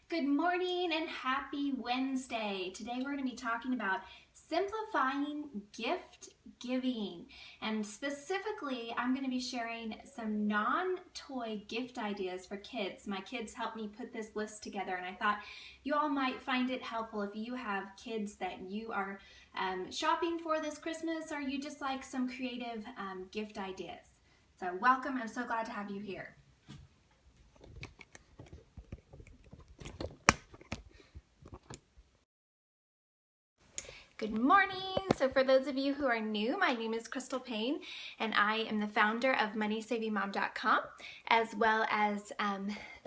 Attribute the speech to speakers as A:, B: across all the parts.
A: Good morning and happy Wednesday. Today we're going to be talking about simplifying gift giving, and specifically I'm going to be sharing some non-toy gift ideas for kids. My kids helped me put this list together, and I thought you all might find it helpful if you have kids that you are shopping for this Christmas, or you just like some creative gift ideas. So welcome, I'm so glad to have you here. Good morning. So for those of you who are new, my name is Crystal Payne, and I am the founder of MoneySavingMom.com, as well as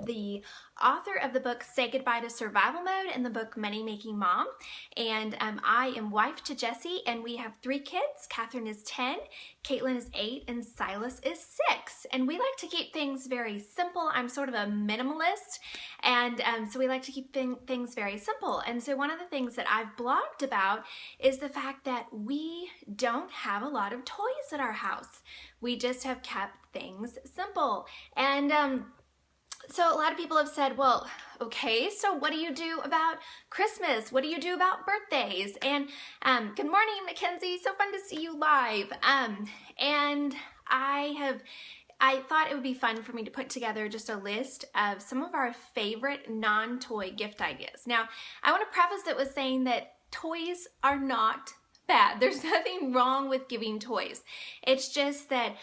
A: the author of the book Say Goodbye to Survival Mode and the book Money Making Mom. And I am wife to Jesse, and we have 3 kids. Catherine is 10, Caitlin is 8, and Silas is 6. And we like to keep things very simple. I'm sort of a minimalist, and so we like to keep things very simple. And so one of the things that I've blogged about is the fact that we don't have a lot of toys at our house. We just have kept things simple. And so a lot of people have said, well, okay, so what do you do about Christmas? What do you do about birthdays? And good morning, Mackenzie. So fun to see you live. And I thought it would be fun for me to put together just a list of some of our favorite non-toy gift ideas. Now, I want to preface it with saying that toys are not bad. There's nothing wrong with giving toys. It's just that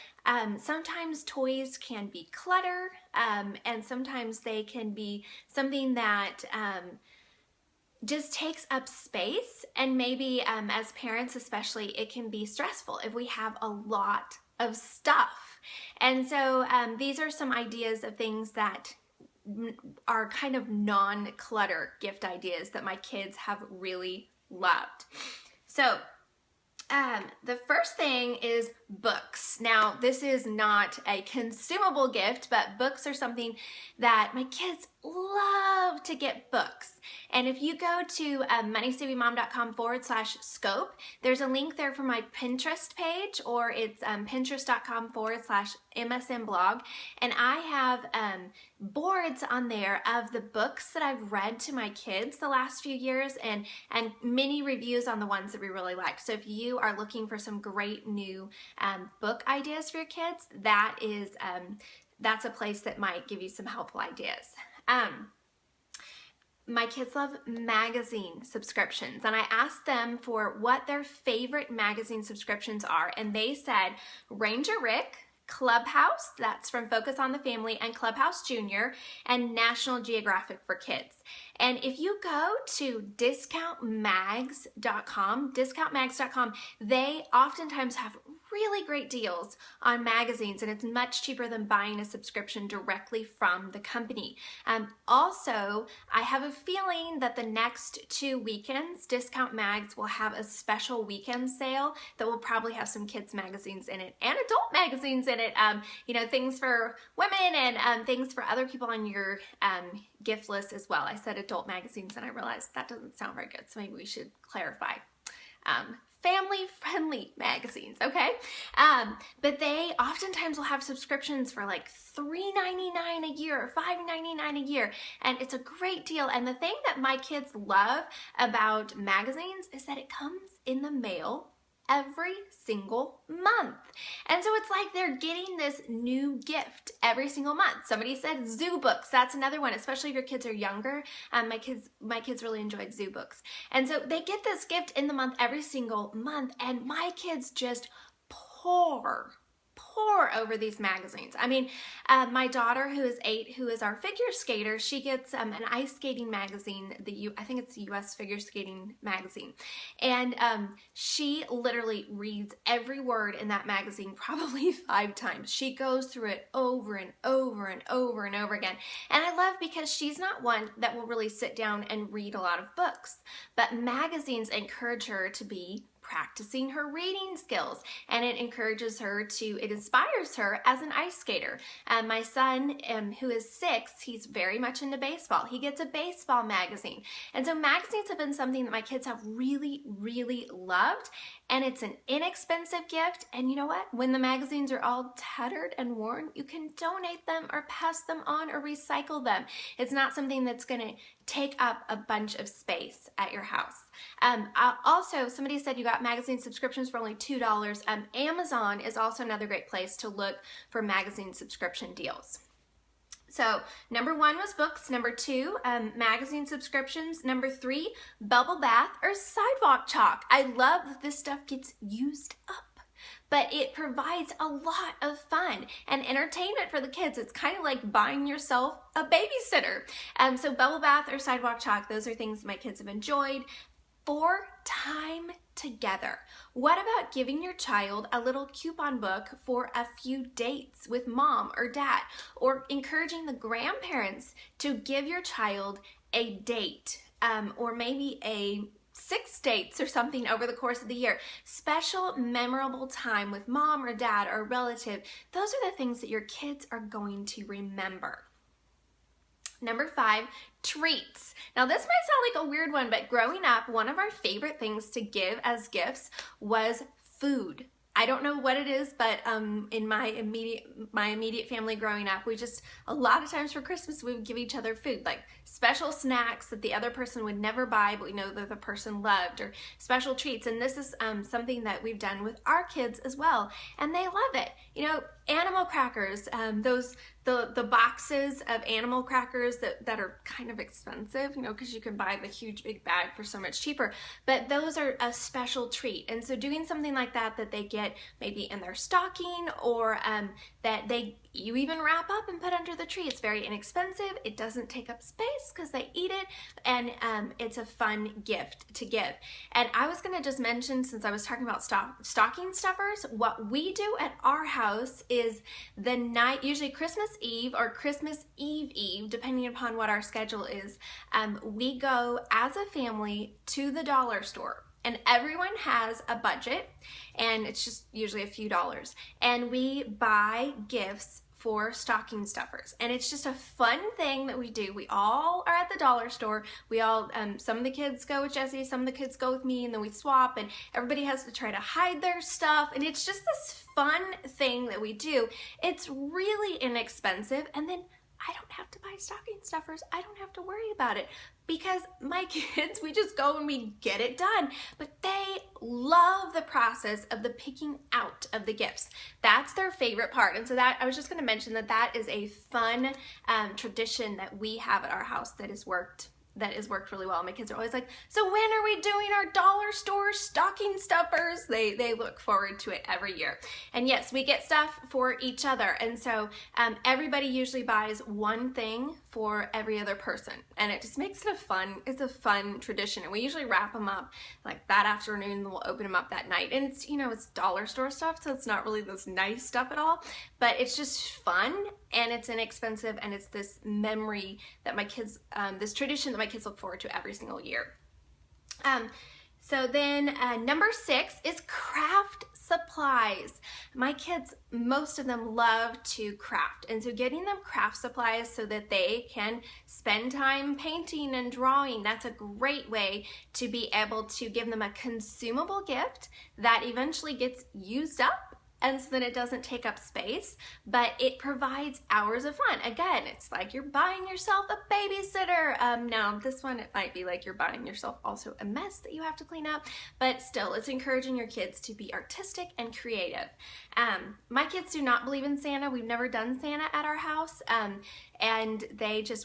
A: sometimes toys can be clutter, and sometimes they can be something that just takes up space, and maybe as parents especially, it can be stressful if we have a lot of stuff. And so these are some ideas of things that are kind of non-clutter gift ideas that my kids have really loved. So the first thing is books. Now, this is not a consumable gift, but books are something that my kids love to get books. And if you go to MoneySavingMom.com/scope, there's a link there for my Pinterest page, or it's Pinterest.com/MSM blog. And I have boards on there of the books that I've read to my kids the last few years, and mini reviews on the ones that we really like. So if you are looking for some great new book ideas for your kids, that's a place that might give you some helpful ideas. My kids love magazine subscriptions, and I asked them for what their favorite magazine subscriptions are, and they said Ranger Rick, Clubhouse, that's from Focus on the Family, and Clubhouse Junior, and National Geographic for Kids. And if you go to discountmags.com, they oftentimes have really great deals on magazines, and it's much cheaper than buying a subscription directly from the company. Also, I have a feeling that the next 2 weekends, Discount Mags will have a special weekend sale that will probably have some kids magazines in it and adult magazines in it. You know, things for women and things for other people on your gift list as well. I said adult magazines, and I realized that doesn't sound very good, so maybe we should clarify. Family-friendly magazines, okay? But they oftentimes will have subscriptions for like $3.99 a year or $5.99 a year, and it's a great deal. And the thing that my kids love about magazines is that it comes in the mail every single month. And so it's like they're getting this new gift every single month. Somebody said zoo books. That's another one, especially if your kids are younger. My kids really enjoyed zoo books. And so they get this gift in the month every single month, and my kids just pour over these magazines. I mean, my daughter, who is 8, who is our figure skater, she gets an ice skating magazine, I think it's the US Figure Skating magazine, and she literally reads every word in that magazine probably 5 times. She goes through it over and over and over and over again, and I love because she's not one that will really sit down and read a lot of books, but magazines encourage her to be practicing her reading skills, and it inspires her as an ice skater. My son, who is 6, he's very much into baseball. He gets a baseball magazine. And so magazines have been something that my kids have really, really loved. and it's an inexpensive gift. And you know what? When the magazines are all tattered and worn, you can donate them or pass them on or recycle them. It's not something that's going to take up a bunch of space at your house. Also, somebody said you got magazine subscriptions for only $2. Amazon is also another great place to look for magazine subscription deals. So number 1 was books. Number 2, magazine subscriptions. Number 3, bubble bath or sidewalk chalk. I love that this stuff gets used up, but it provides a lot of fun and entertainment for the kids. It's kind of like buying yourself a babysitter. So bubble bath or sidewalk chalk, those are things my kids have enjoyed. For time together. What about giving your child a little coupon book for a few dates with mom or dad, or encouraging the grandparents to give your child a date, or maybe a 6 dates or something over the course of the year. Special, memorable time with mom or dad or a relative. Those are the things that your kids are going to remember. Number 5, treats. Now this might sound like a weird one, but growing up, one of our favorite things to give as gifts was food. I don't know what it is, but in my immediate family growing up, we just, a lot of times for Christmas, we would give each other food, like special snacks that the other person would never buy, but we know that the person loved, or special treats. And this is something that we've done with our kids as well, and they love it. You know, animal crackers, the boxes of animal crackers that are kind of expensive, you know, because you can buy the huge big bag for so much cheaper, but those are a special treat. And so doing something like that they get maybe in their stocking, or that you even wrap up and put under the tree. It's very inexpensive. It doesn't take up space because they eat it, and it's a fun gift to give. And I was going to just mention, since I was talking about stocking stuffers, what we do at our house is the night, usually Christmas Eve or Christmas Eve, depending upon what our schedule is, we go as a family to the dollar store. And everyone has a budget, and it's just usually a few dollars. And we buy gifts for stocking stuffers. And it's just a fun thing that we do. We all are at the dollar store. We all, some of the kids go with Jesse, some of the kids go with me, and then we swap, and everybody has to try to hide their stuff. And it's just this fun thing that we do. It's really inexpensive. And then I don't have to buy stocking stuffers. I don't have to worry about it, because my kids, we just go and we get it done. But they love the process of the picking out of the gifts. That's their favorite part. And so that, I was just going to mention that is a fun tradition that we have at our house that has worked really well. My kids are always like, so when are we doing our dollar store stocking stuffers? They look forward to it every year. And yes, we get stuff for each other. And so everybody usually buys one thing for every other person. And it just makes it it's a fun tradition. And we usually wrap them up like that afternoon, and we'll open them up that night. And it's, you know, it's dollar store stuff, so it's not really this nice stuff at all, but it's just fun, and it's inexpensive, and it's this memory that my kids, this tradition that my kids look forward to every single year. So then number 6 is craft supplies. My kids, most of them love to craft. And so getting them craft supplies so that they can spend time painting and drawing, that's a great way to be able to give them a consumable gift that eventually gets used up, and so that it doesn't take up space, but it provides hours of fun. Again, it's like you're buying yourself a babysitter. Now, this one, it might be like you're buying yourself also a mess that you have to clean up, but still, it's encouraging your kids to be artistic and creative. My kids do not believe in Santa. We've never done Santa at our house, and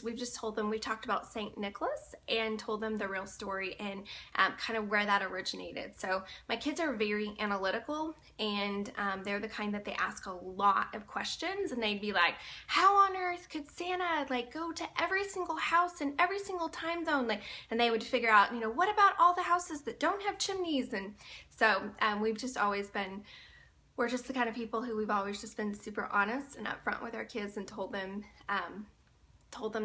A: we've just told them, we talked about St. Nicholas and told them the real story and kind of where that originated. So my kids are very analytical, and they're the kind that they ask a lot of questions, and they'd be like, how on earth could Santa like go to every single house in every single time zone? Like, and they would figure out, you know, what about all the houses that don't have chimneys? And so we've just always been, we're just the kind of people who we've always just been super honest and upfront with our kids and told them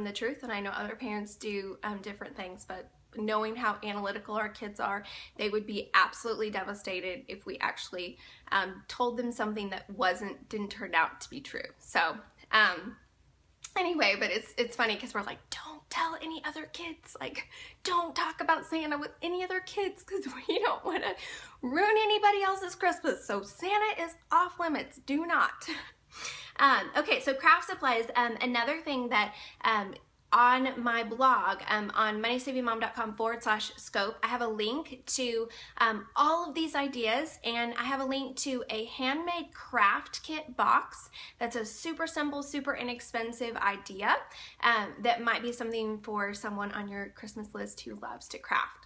A: the truth. And I know other parents do different things, but knowing how analytical our kids are, they would be absolutely devastated if we actually told them something that didn't turn out to be true. So Anyway, but it's funny because we're like, don't tell any other kids. Like, don't talk about Santa with any other kids because we don't want to ruin anybody else's Christmas. So Santa is off limits. Do not. Okay, so craft supplies. Another thing that on my blog, on MoneySavingMom.com/scope, I have a link to all of these ideas, and I have a link to a handmade craft kit box that's a super simple, super inexpensive idea that might be something for someone on your Christmas list who loves to craft.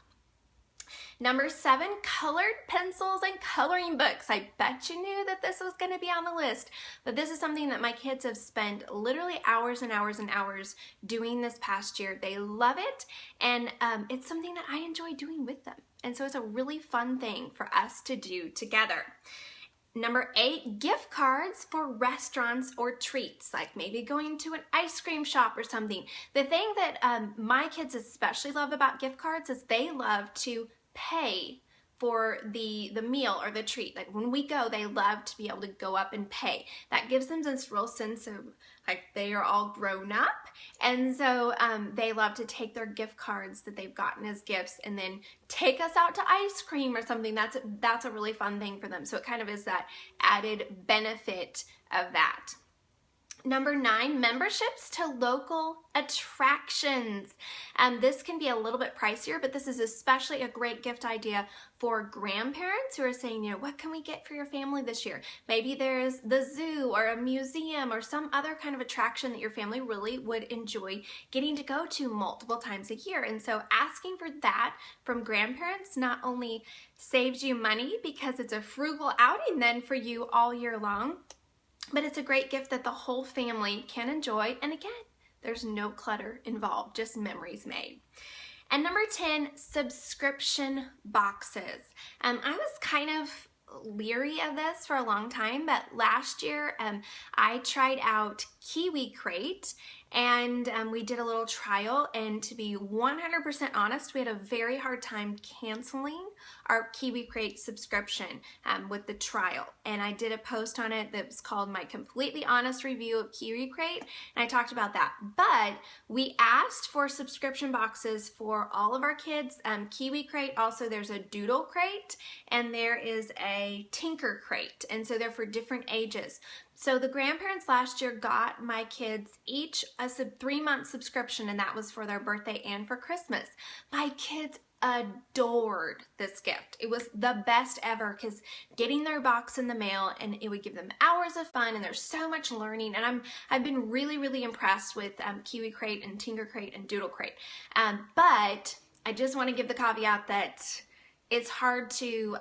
A: Number 7, colored pencils and coloring books. I bet you knew that this was going to be on the list, but this is something that my kids have spent literally hours and hours and hours doing this past year. They love it, and it's something that I enjoy doing with them. And so it's a really fun thing for us to do together. Number 8, gift cards for restaurants or treats, like maybe going to an ice cream shop or something. The thing that my kids especially love about gift cards is they love to pay for the meal or the treat. Like when we go, they love to be able to go up and pay. That gives them this real sense of like they are all grown up, and so they love to take their gift cards that they've gotten as gifts and then take us out to ice cream or something. That's a really fun thing for them. So it kind of is that added benefit of that. Number 9, memberships to local attractions. This can be a little bit pricier, but this is especially a great gift idea for grandparents who are saying, you know, what can we get for your family this year? Maybe there's the zoo or a museum or some other kind of attraction that your family really would enjoy getting to go to multiple times a year. And so asking for that from grandparents not only saves you money because it's a frugal outing then for you all year long, but it's a great gift that the whole family can enjoy. And again, there's no clutter involved, just memories made. And number 10, subscription boxes. I was kind of leery of this for a long time, but last year I tried out Kiwi Crate, and we did a little trial, and to be 100% honest, we had a very hard time canceling our Kiwi Crate subscription with the trial. And I did a post on it that was called My Completely Honest Review of Kiwi Crate, and I talked about that. But we asked for subscription boxes for all of our kids. Kiwi Crate, also there's a Doodle Crate, and there is a Tinker Crate, and so they're for different ages. So the grandparents last year got my kids each a 3-month subscription, and that was for their birthday and for Christmas. My kids adored this gift. It was the best ever because getting their box in the mail, and it would give them hours of fun, and there's so much learning, and I've been really impressed with Kiwi Crate and Tinker Crate and Doodle Crate. But I just want to give the caveat that it's hard to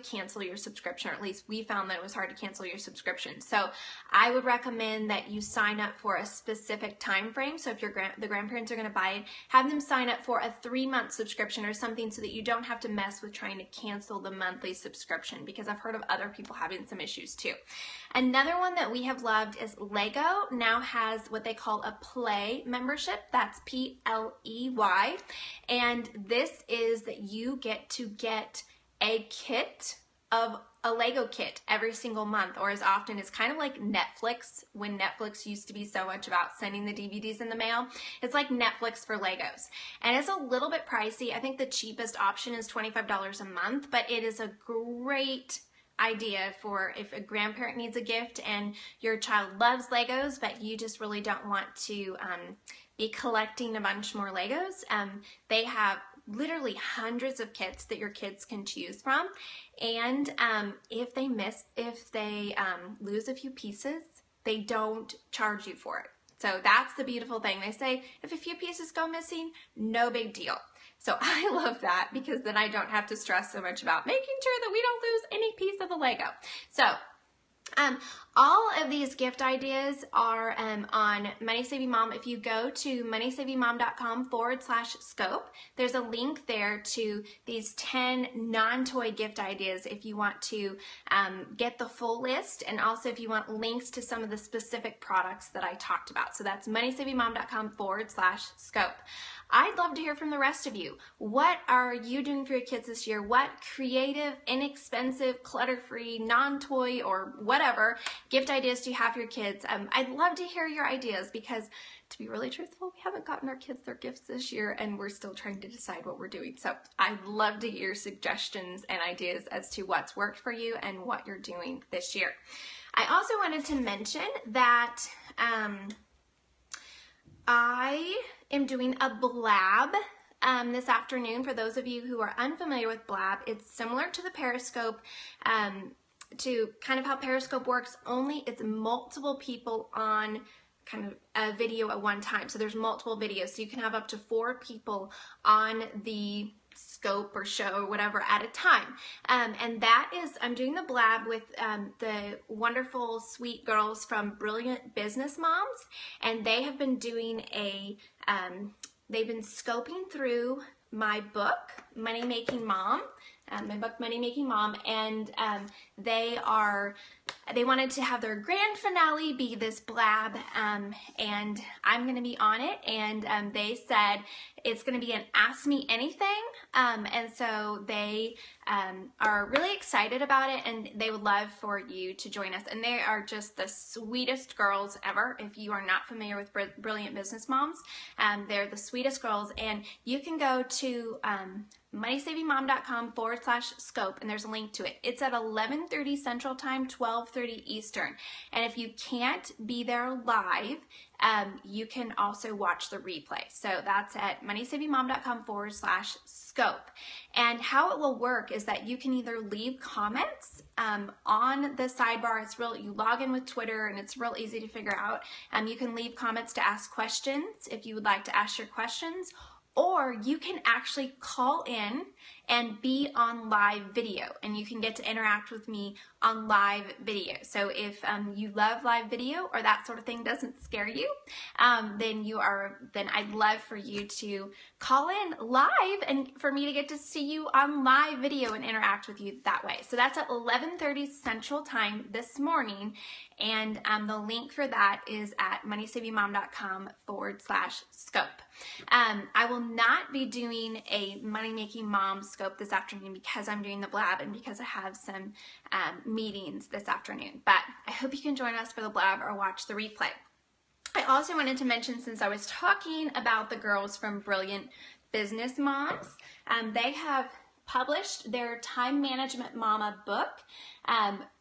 A: cancel your subscription, or at least we found that it was hard to cancel your subscription. So I would recommend that you sign up for a specific time frame. So if the grandparents are going to buy it, have them sign up for a 3-month subscription or something so that you don't have to mess with trying to cancel the monthly subscription, because I've heard of other people having some issues too. Another one that we have loved is Lego now has what they call a Play membership. That's Pley. And this is that you get to get a kit of a Lego kit every single month, or as often as kind of like Netflix, when Netflix used to be so much about sending the DVDs in the mail. It's like Netflix for Legos. And it's a little bit pricey. I think the cheapest option is $25 a month, but it is a great idea for if a grandparent needs a gift and your child loves Legos, but you just really don't want to be collecting a bunch more Legos. They have literally hundreds of kits that your kids can choose from, and if they lose a few pieces, they don't charge you for it. So that's the beautiful thing. They say if a few pieces go missing, no big deal. So I love that, because then I don't have to stress so much about making sure that we don't lose any piece of the Lego. So all of these gift ideas are on Money Saving Mom. If you go to MoneySavingMom.com/scope, there's a link there to these 10 non-toy gift ideas if you want to get the full list, and also if you want links to some of the specific products that I talked about. So that's MoneySavingMom.com/scope. I'd love to hear from the rest of you. What are you doing for your kids this year? What creative, inexpensive, clutter-free, non-toy, or whatever gift ideas do you have for your kids? I'd love to hear your ideas because, to be really truthful, we haven't gotten our kids their gifts this year and we're still trying to decide what we're doing. So I'd love to hear suggestions and ideas as to what's worked for you and what you're doing this year. I also wanted to mention that I am doing a blab this afternoon. For those of you who are unfamiliar with blab, it's similar to the Periscope, to kind of how Periscope works, only it's multiple people on kind of a video at one time. So there's multiple videos, so you can have up to 4 people on the scope or show or whatever at a time. And that is, I'm doing the blab with the wonderful, sweet girls from Brilliant Business Moms, and they have been doing a, they've been scoping through my book, Money Making Mom, my book, Money Making Mom, and they wanted to have their grand finale be this blab, and I'm going to be on it, and they said it's going to be an Ask Me Anything, and so they are really excited about it, and they would love for you to join us, and they are just the sweetest girls ever. If you are not familiar with Brilliant Business Moms, they're the sweetest girls, and you can go to MoneySavingMom.com/scope, and there's a link to it. It's at 11:30 Central Time, 12:30 Eastern. And if you can't be there live, you can also watch the replay. So that's at MoneySavingMom.com/scope. And how it will work is that you can either leave comments on the sidebar. It's real. You log in with Twitter, and it's real easy to figure out. You can leave comments to ask questions if you would like to ask your questions. Or you can actually call in and be on live video, and you can get to interact with me on live video. So if you love live video or that sort of thing doesn't scare you, then I'd love for you to call in live and for me to get to see you on live video and interact with you that way. So that's at 11:30 Central Time this morning, and the link for that is at MoneySavingMom.com/scope. I will not be doing a Money Making Mom scope this afternoon because I'm doing the blab and because I have some meetings this afternoon. But I hope you can join us for the blab or watch the replay. I also wanted to mention, since I was talking about the girls from Brilliant Business Moms, they have published their Time Management Mama book.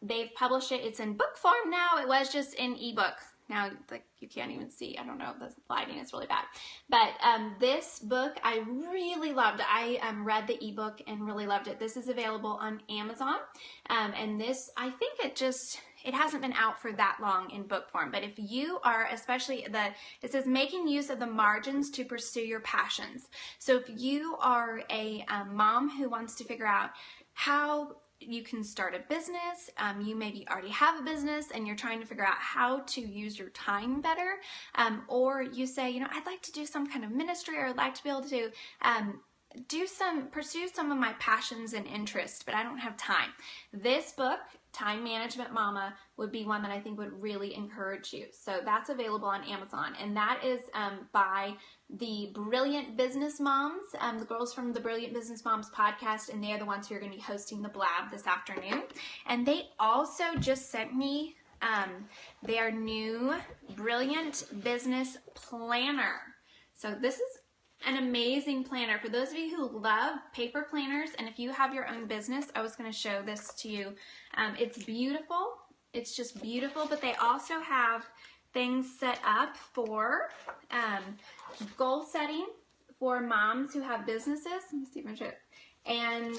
A: They've published it. It's in book form now. It was just in ebook. Now, like, you can't even see. I don't know. The lighting is really bad. But this book, I really loved. I read the ebook and really loved it. This is available on Amazon. And this, I think it hasn't been out for that long in book form. But if you are, especially it says making use of the margins to pursue your passions. So if you are a mom who wants to figure out how you can start a business, you maybe already have a business and you're trying to figure out how to use your time better, or you say, you know, I'd like to do some kind of ministry, or I'd like to be able to pursue some of my passions and interests, but I don't have time. This book, Time Management Mama, would be one that I think would really encourage you. So that's available on Amazon, and that is by the Brilliant Business Moms, the girls from the Brilliant Business Moms podcast, and they're the ones who are going to be hosting the blab this afternoon. And they also just sent me their new Brilliant Business Planner. So this is an amazing planner. For those of you who love paper planners, and if you have your own business, I was going to show this to you. It's beautiful. It's just beautiful, but they also have things set up for goal setting for moms who have businesses. Let me see if I can show it. And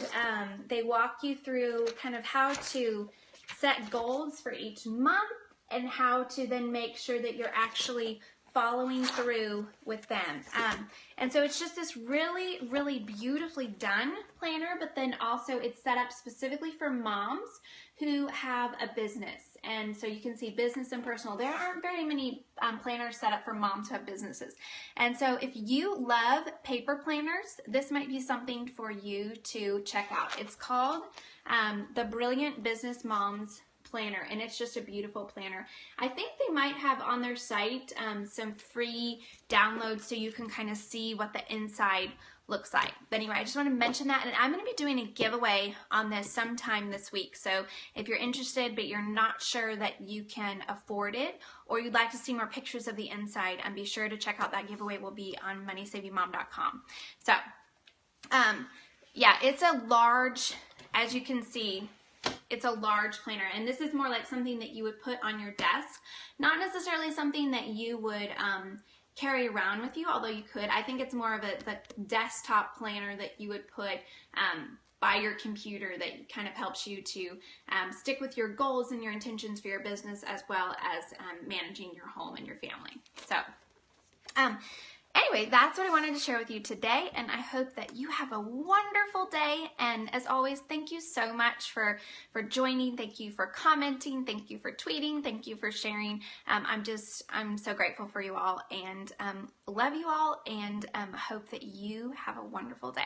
A: they walk you through kind of how to set goals for each month and how to then make sure that you're actually following through with them. And so it's just this really, really beautifully done planner, but then also it's set up specifically for moms who have a business. And so you can see business and personal. There aren't very many planners set up for moms who have businesses. And so if you love paper planners, this might be something for you to check out. It's called the Brilliant Business Moms Planner, and it's just a beautiful planner. I think they might have on their site some free downloads so you can kind of see what the inside looks like. But anyway, I just want to mention that, and I'm going to be doing a giveaway on this sometime this week. So if you're interested but you're not sure that you can afford it, or you'd like to see more pictures of the inside, be sure to check out that giveaway. Will be on MoneySavingMom.com. So yeah, it's a large, as you can see, it's a large planner, and this is more like something that you would put on your desk, not necessarily something that you would carry around with you, although you could. I think it's more of the desktop planner that you would put by your computer that kind of helps you to stick with your goals and your intentions for your business, as well as managing your home and your family. So anyway, that's what I wanted to share with you today, and I hope that you have a wonderful day. And as always, thank you so much for joining. Thank you for commenting. Thank you for tweeting. Thank you for sharing. I'm so grateful for you all, and love you all, and hope that you have a wonderful day.